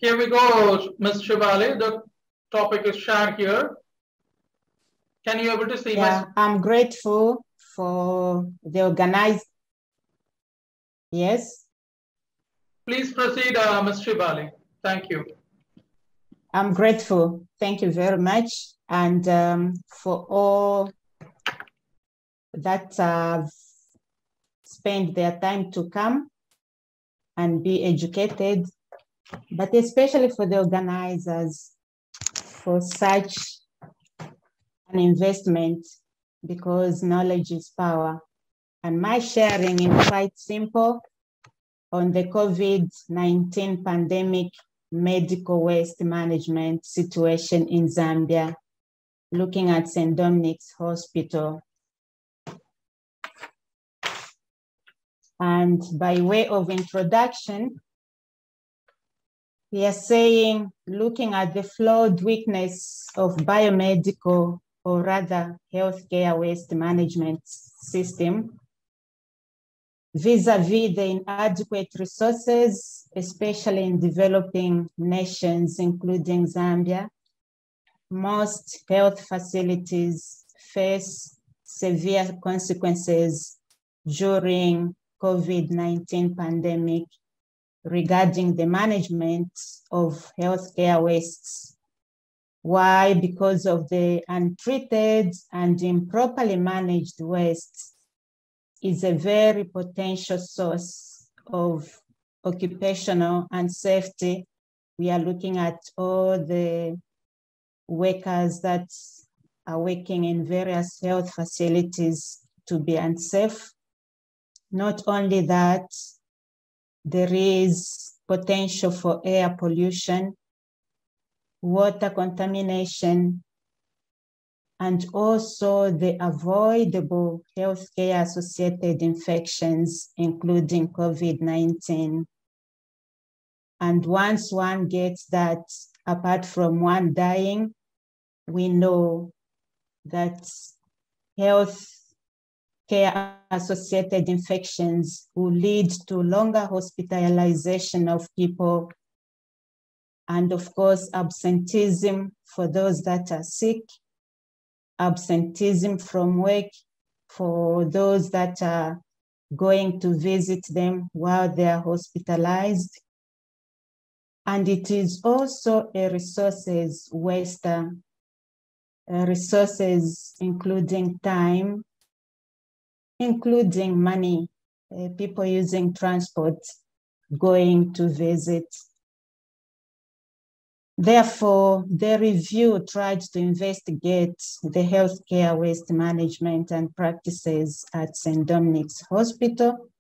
Here we go, Ms. Chibale. The topic is shared here. Can you able to see Yeah, I'm grateful for the organized. Yes. Please proceed, Ms. Chibale. Thank you. I'm grateful. Thank you very much. And for all that spend their time to come and be educated, but especially for the organizers for such an investment, because knowledge is power. And my sharing is quite simple on the COVID-19 pandemic medical waste management situation in Zambia, looking at St. Dominic's Hospital. And by way of introduction, we are saying, looking at the flawed weakness of biomedical, or rather healthcare waste management system, vis-a-vis the inadequate resources, especially in developing nations, including Zambia. Most health facilities face severe consequences during COVID-19 pandemic regarding the management of healthcare wastes. Why? Because of the untreated and improperly managed waste is a very potential source of occupational unsafety. We are looking at all the workers that are working in various health facilities to be unsafe. Not only that, there is potential for air pollution, water contamination, and also the avoidable healthcare associated infections, including COVID-19. And once one gets that, apart from one dying, we know that health care associated infections will lead to longer hospitalization of people, and of course, absenteeism for those that are sick, absenteeism from work for those that are going to visit them while they are hospitalized. And it is also a resources waster, resources including time, including money, people using transport, going to visit. Therefore, the review tried to investigate the healthcare waste management and practices at St. Dominic's Hospital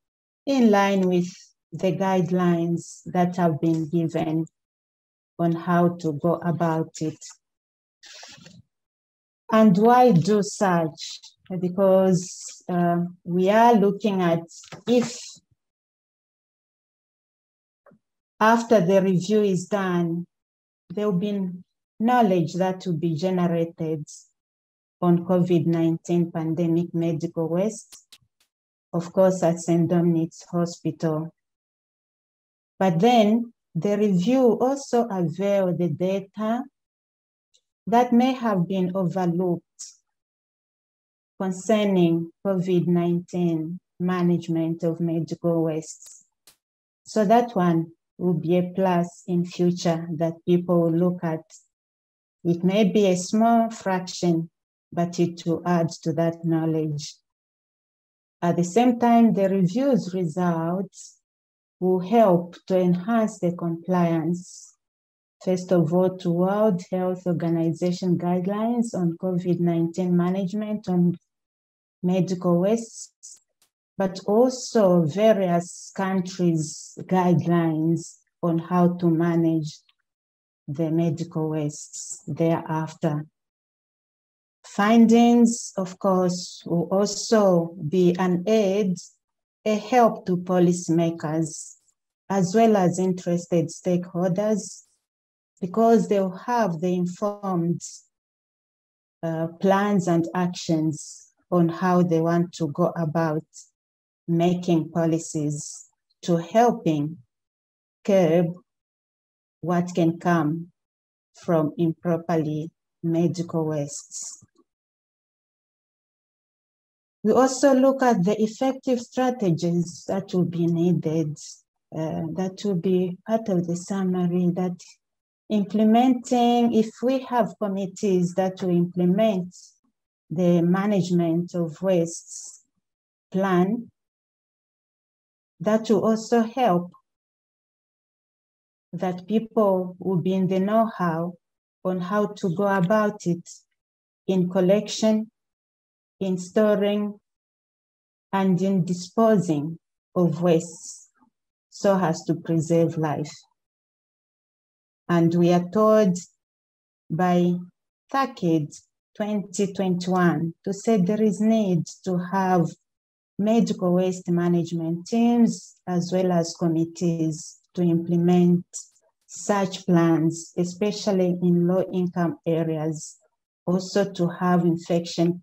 in line with the guidelines that have been given on how to go about it. And why do such? Because we are looking at if after the review is done, there will be knowledge that will be generated on COVID-19 pandemic medical waste, of course, at St. Dominic's Hospital. But then the review also unveiled the data that may have been overlooked concerning COVID-19 management of medical waste. So that one will be a plus in future that people will look at. It may be a small fraction, but it will add to that knowledge. At the same time, the review's results will help to enhance the compliance, first of all, to World Health Organization guidelines on COVID-19 management on medical wastes, but also various countries' guidelines on how to manage the medical wastes thereafter. Findings, of course, will also be an aid, a help to policymakers, as well as interested stakeholders, because they'll have the informed plans and actions on how they want to go about making policies to helping curb what can come from improperly medical wastes. We also look at the effective strategies that will be needed, that will be part of the summary, that implementing, if we have committees that will implement the management of wastes plan, that will also help that people will be in the know-how on how to go about it in collection, in storing, and in disposing of wastes so as to preserve life. And we are told by TACID 2021 to say there is need to have medical waste management teams as well as committees to implement such plans, especially in low-income areas, also to have infection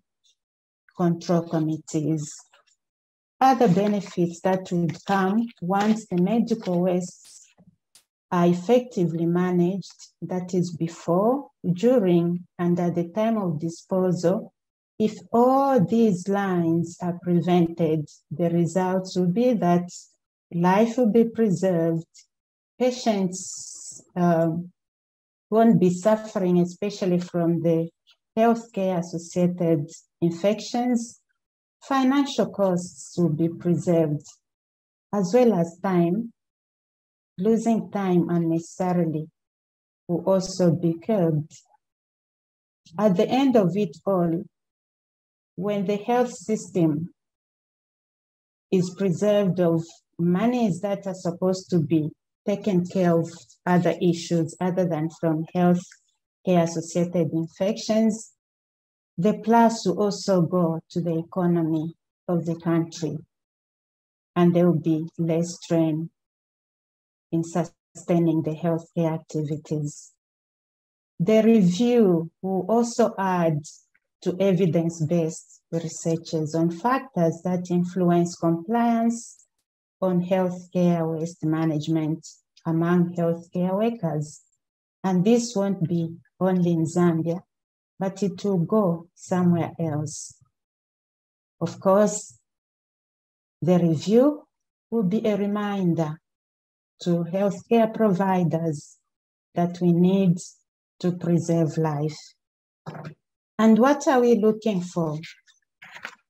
control committees. Other benefits that would come once the medical wastes are effectively managed, that is before, during, and at the time of disposal. If all these lines are prevented, the results will be that life will be preserved, patients won't be suffering, especially from the healthcare associated infections, financial costs will be preserved, as well as time. Losing time unnecessarily will also be curbed. At the end of it all, when the health system is preserved of monies that are supposed to be taken care of other issues other than from health care associated infections, the plus will also go to the economy of the country, and there will be less strain in sustaining the healthcare activities. The review will also add to evidence-based researches on factors that influence compliance on healthcare waste management among healthcare workers. And this won't be only in Zambia, but it will go somewhere else. Of course, the review will be a reminder to healthcare providers that we need to preserve life. And what are we looking for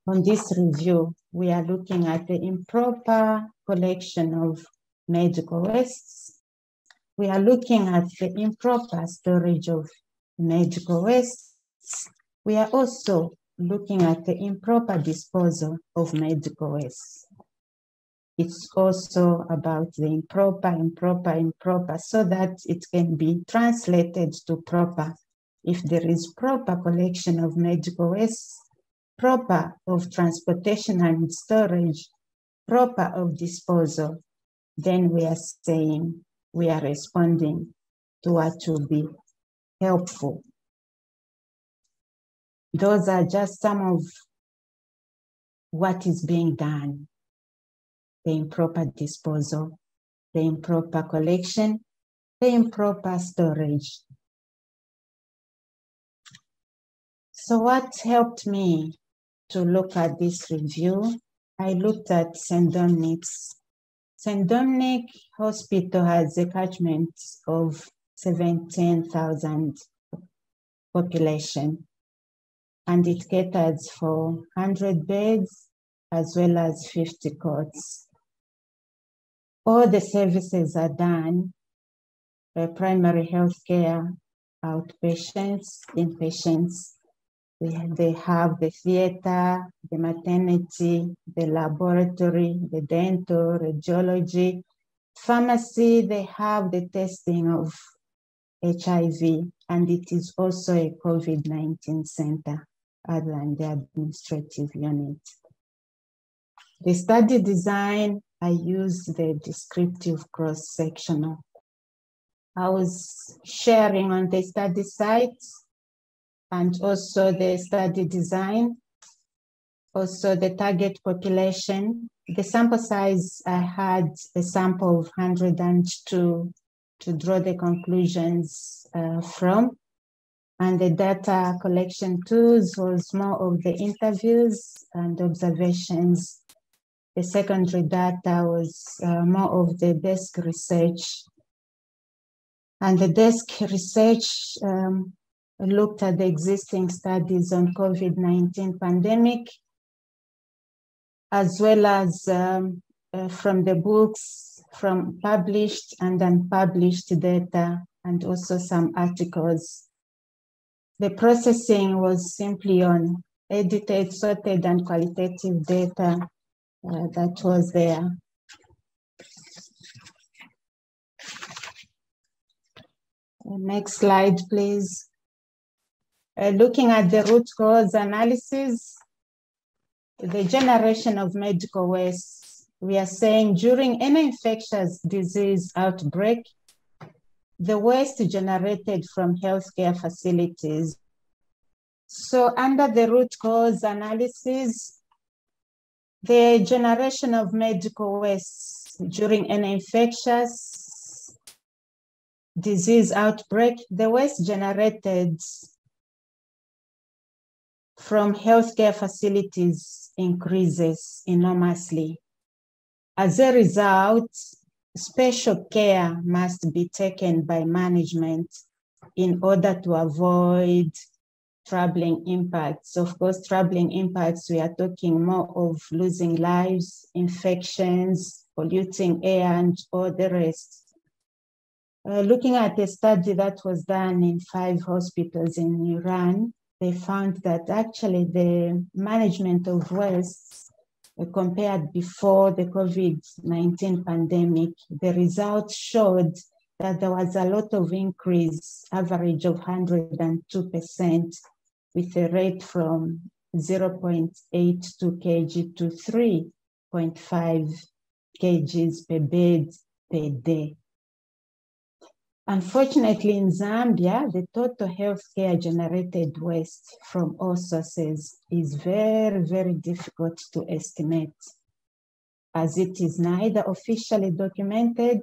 on this review? We are looking at the improper collection of medical wastes. We are looking at the improper storage of medical wastes. We are also looking at the improper disposal of medical wastes. It's also about the improper, so that it can be translated to proper. If there is proper collection of medical wastes, proper of transportation and storage, proper of disposal, then we are saying we are responding to what will be helpful. Those are just some of what is being done. The improper disposal, the improper collection, the improper storage. So what helped me to look at this review? I looked at St. Dominic's. St. Dominic Hospital has a catchment of 17,000 population, and it caters for 100 beds as well as 50 cots. All the services are done by primary health care, outpatients, inpatients. They have the theater, the maternity, the laboratory, the dental, radiology, pharmacy. They have the testing of HIV, and it is also a COVID-19 center other than the administrative unit. The study design, I used the descriptive cross-sectional. I was sharing on the study sites and also the study design, also the target population. The sample size, I had a sample of 102 to draw the conclusions from. And the data collection tools was more of the interviews and observations. The secondary data was more of the desk research. And the desk research looked at the existing studies on COVID-19 pandemic, as well as from the books, from published and unpublished data, and also some articles. The processing was simply on edited, sorted, and qualitative data that was there. Next slide, please. Looking at the root cause analysis, the generation of medical waste, we are saying during any infectious disease outbreak, the waste generated from healthcare facilities. So under the root cause analysis, the generation of medical waste during an infectious disease outbreak, the waste generated from healthcare facilities increases enormously. As a result, special care must be taken by management in order to avoid troubling impacts. Of course, troubling impacts, we are talking more of losing lives, infections, polluting air, and all the rest. Looking at a study that was done in 5 hospitals in Iran, they found that actually the management of waste compared before the COVID-19 pandemic, the results showed that there was a lot of increase, average of 102%, with a rate from 0.82 kg to 3.5 kgs per bed per day. Unfortunately, in Zambia, the total healthcare generated waste from all sources is very, very difficult to estimate, as it is neither officially documented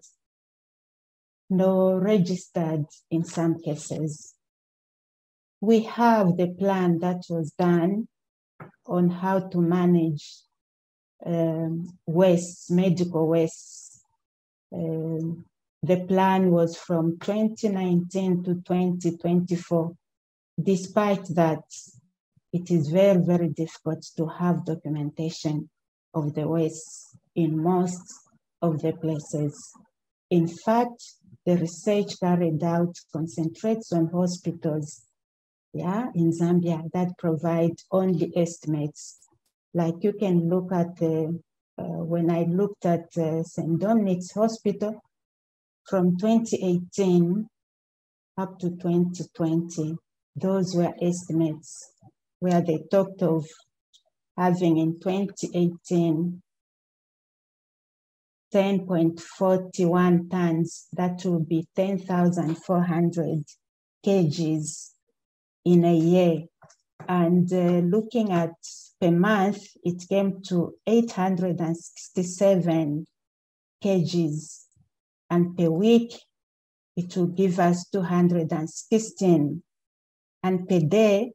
nor registered in some cases. We have the plan that was done on how to manage waste, medical waste. The plan was from 2019 to 2024. Despite that, it is very, very difficult to have documentation of the waste in most of the places. In fact, the research carried out concentrates on hospitals, in Zambia that provide only estimates. Like you can look at when I looked at St. Dominic's Hospital, from 2018 up to 2020, those were estimates where they talked of having in 2018 10.41 tons, that will be 10,400 kgs in a year. And looking at per month, it came to 867 kgs. And per week, it will give us 216. And per day,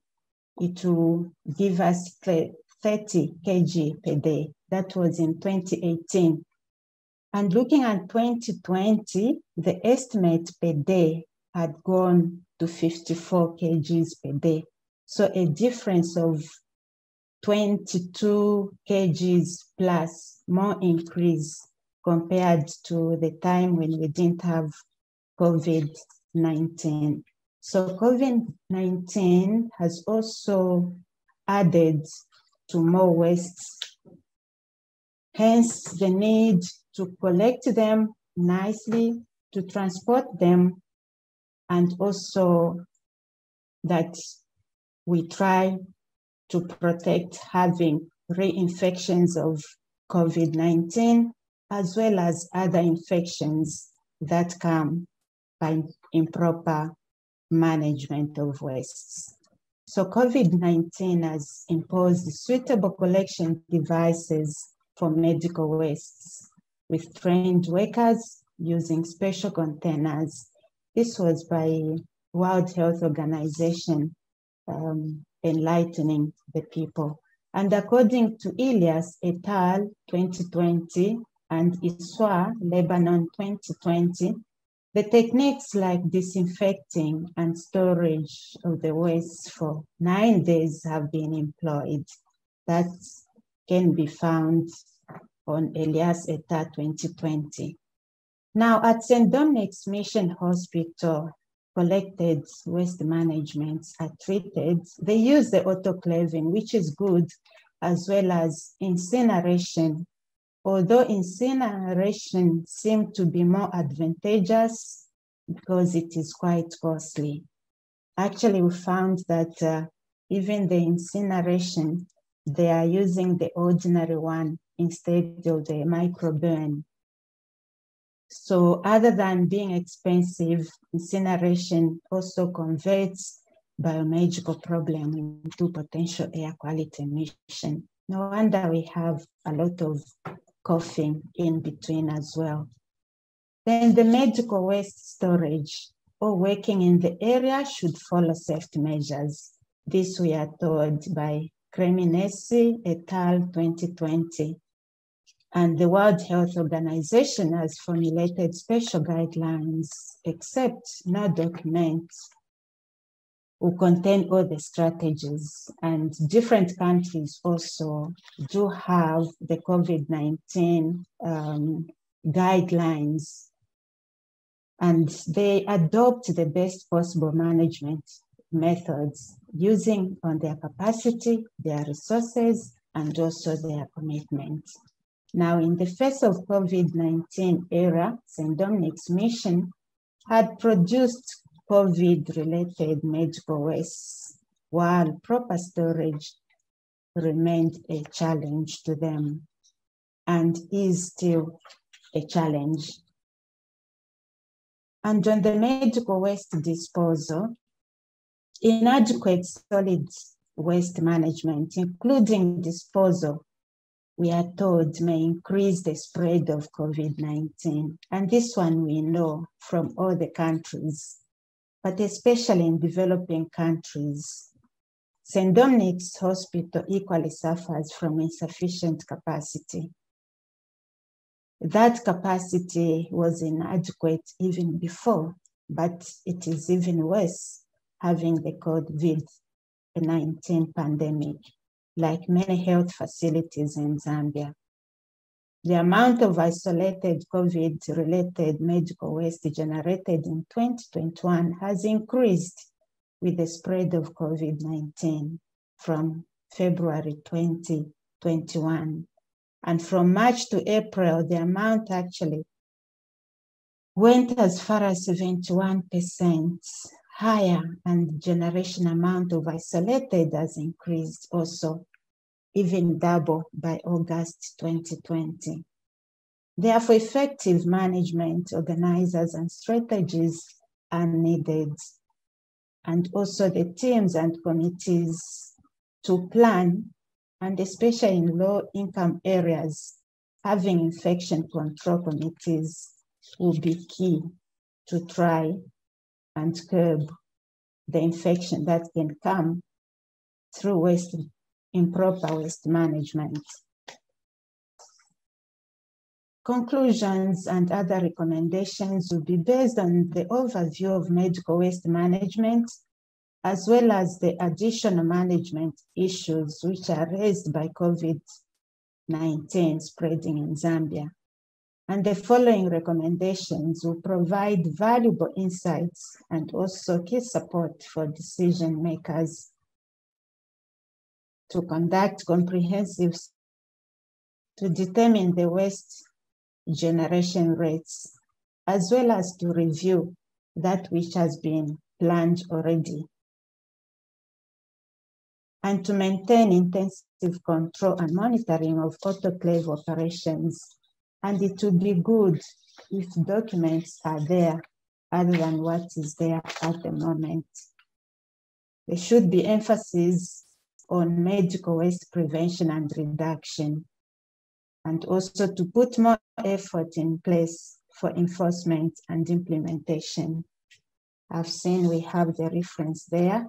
it will give us 30 kg per day. That was in 2018. And looking at 2020, the estimate per day had gone to 54 kgs per day. So a difference of 22 kgs plus, more increase compared to the time when we didn't have COVID-19. So COVID-19 has also added to more wastes, hence the need to collect them nicely, to transport them, and also that we try to protect having reinfections of COVID-19 as well as other infections that come by improper management of wastes. So COVID-19 has imposed suitable collection devices for medical wastes with trained workers using special containers. This was by World Health Organization, enlightening the people. And according to Elias et al. 2020 and Iswa, Lebanon 2020, the techniques like disinfecting and storage of the waste for 9 days have been employed. That can be found on Elias et al. 2020. Now at St. Dominic's Mission Hospital, collected waste management are treated. They use the autoclaving, which is good, as well as incineration. Although incineration seemed to be more advantageous because it is quite costly. Actually, we found that even the incineration, they are using the ordinary one instead of the microburn. So other than being expensive, incineration also converts biological problem into potential air quality emission. No wonder we have a lot of coughing in between as well. Then the medical waste storage or working in the area should follow safety measures. This we are told by Creminesi et al. 2020. And the World Health Organization has formulated special guidelines, except no document will contain all the strategies. And different countries also do have the COVID-19 guidelines, and they adopt the best possible management methods using on their capacity, their resources, and also their commitment. Now, in the face of COVID-19 era, St. Dominic's Mission had produced COVID-related medical waste, while proper storage remained a challenge to them and is still a challenge. And on the medical waste disposal, inadequate solid waste management, including disposal, we are told may increase the spread of COVID-19. And this one we know from all the countries, but especially in developing countries. St. Dominic's Hospital equally suffers from insufficient capacity. That capacity was inadequate even before, but it is even worse having the COVID-19 pandemic, like many health facilities in Zambia. The amount of isolated COVID-related medical waste generated in 2021 has increased with the spread of COVID-19 from February 2021. And from March to April, the amount actually went as far as 71% higher, and the generation amount of isolated has increased also, even double by August 2020. Therefore, effective management, organizers, and strategies are needed, and also the teams and committees to plan, and especially in low-income areas, having infection control committees will be key to try and curb the infection that can come through improper waste management. Conclusions and other recommendations will be based on the overview of medical waste management, as well as the additional management issues which are raised by COVID-19 spreading in Zambia. And the following recommendations will provide valuable insights and also key support for decision makers to conduct comprehensive to determine the waste generation rates, as well as to review that which has been planned already, and to maintain intensive control and monitoring of autoclave operations. And it would be good if documents are there other than what is there at the moment. There should be emphasis on medical waste prevention and reduction, and also to put more effort in place for enforcement and implementation. I've seen we have the reference there.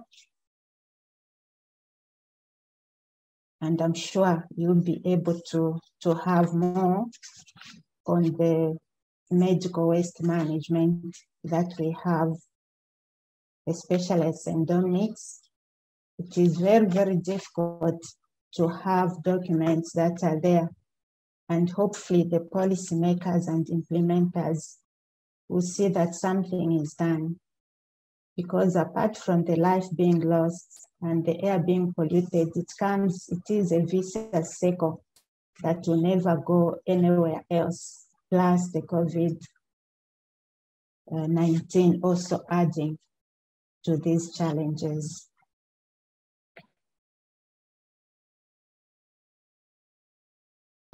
And I'm sure you'll be able to have more on the medical waste management that we have, especially as endemics. It is very, very difficult to have documents that are there. And hopefully the policymakers and implementers will see that something is done. Because apart from the life being lost and the air being polluted, it is a vicious cycle that will never go anywhere else. Plus the COVID-19 also adding to these challenges.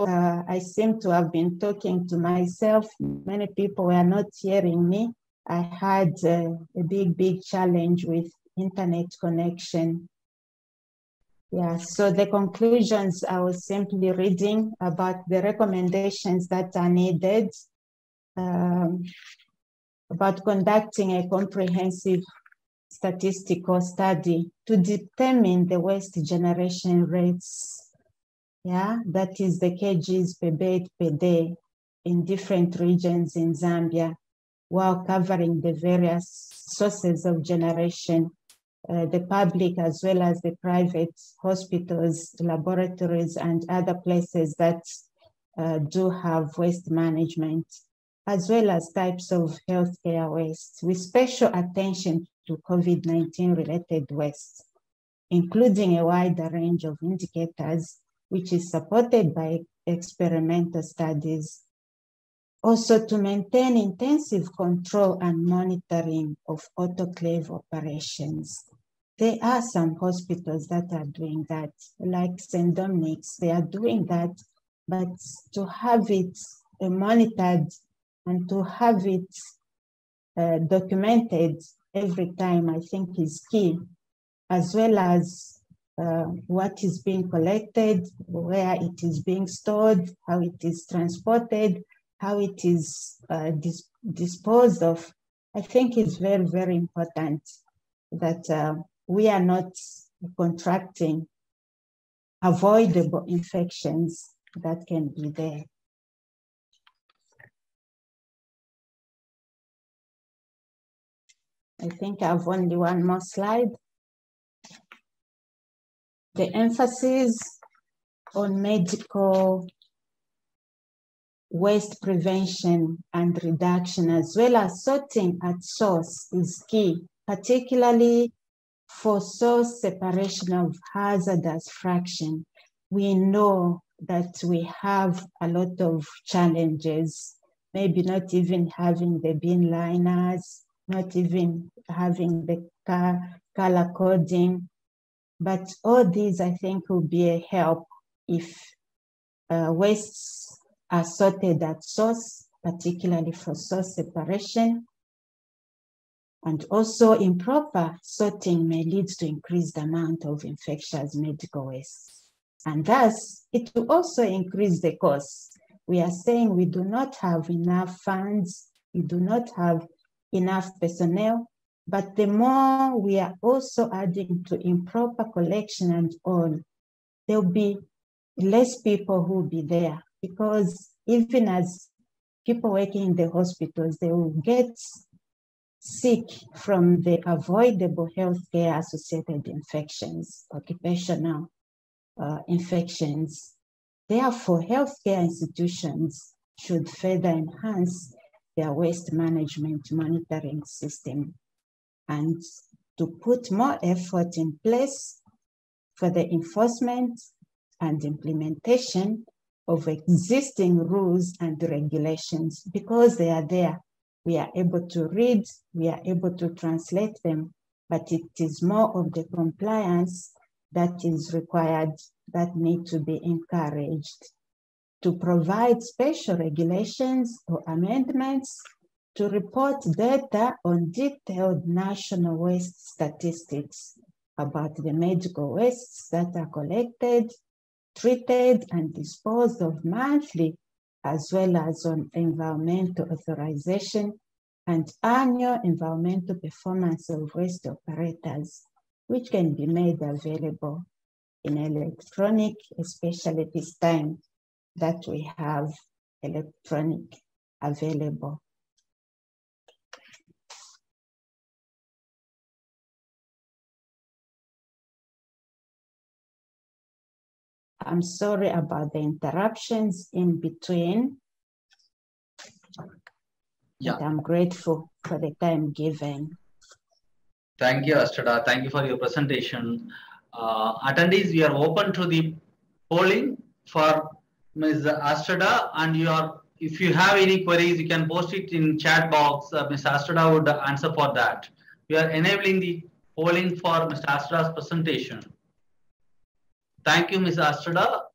I seem to have been talking to myself. Many people were not hearing me. I had a big challenge with internet connection. Yeah, so the conclusions, I was simply reading about the recommendations that are needed about conducting a comprehensive statistical study to determine the waste generation rates. Yeah, that is the kgs per bed per day in different regions in Zambia, while covering the various sources of generation, the public as well as the private hospitals, laboratories, and other places that do have waste management, as well as types of healthcare waste, with special attention to COVID-19 related waste, including a wider range of indicators, which is supported by experimental studies. Also, to maintain intensive control and monitoring of autoclave operations. There are some hospitals that are doing that, like St. Dominic's, they are doing that, but to have it monitored and to have it documented every time, I think is key, as well as what is being collected, where it is being stored, how it is transported, how it is disposed of. I think it's very, very important that we are not contracting avoidable infections that can be there. I think I have only one more slide. The emphasis on medical waste prevention and reduction, as well as sorting at source, is key, particularly for source separation of hazardous fraction. We know that we have a lot of challenges, maybe not even having the bin liners, not even having the color coding, but all these I think will be a help if wastes are sorted at source, particularly for source separation. And also improper sorting may lead to increased amount of infectious medical waste. And thus, it will also increase the cost. We are saying we do not have enough funds, we do not have enough personnel, but the more we are also adding to improper collection and all, there will be less people who will be there, because even as people working in the hospitals, they will get sick from the avoidable healthcare associated infections, occupational infections. Therefore, healthcare institutions should further enhance their waste management monitoring system and to put more effort in place for the enforcement and implementation of existing rules and regulations, because they are there. We are able to read, we are able to translate them, but it is more of the compliance that is required that need to be encouraged. To provide special regulations or amendments to report data on detailed national waste statistics about the medical wastes that are collected, treated, and disposed of monthly as well as on environmental authorization and annual environmental performance of waste operators, which can be made available in electronic, especially this time that we have electronic available. I'm sorry about the interruptions in between. Yeah. But I'm grateful for the time given. Thank you, Astridah. Thank you for your presentation. Attendees, we are open to the polling for Ms. Astridah, and if you have any queries, you can post it in chat box. Ms. Astridah would answer for that. We are enabling the polling for Mr. Astridah's presentation. Thank you, Ms. Astridah.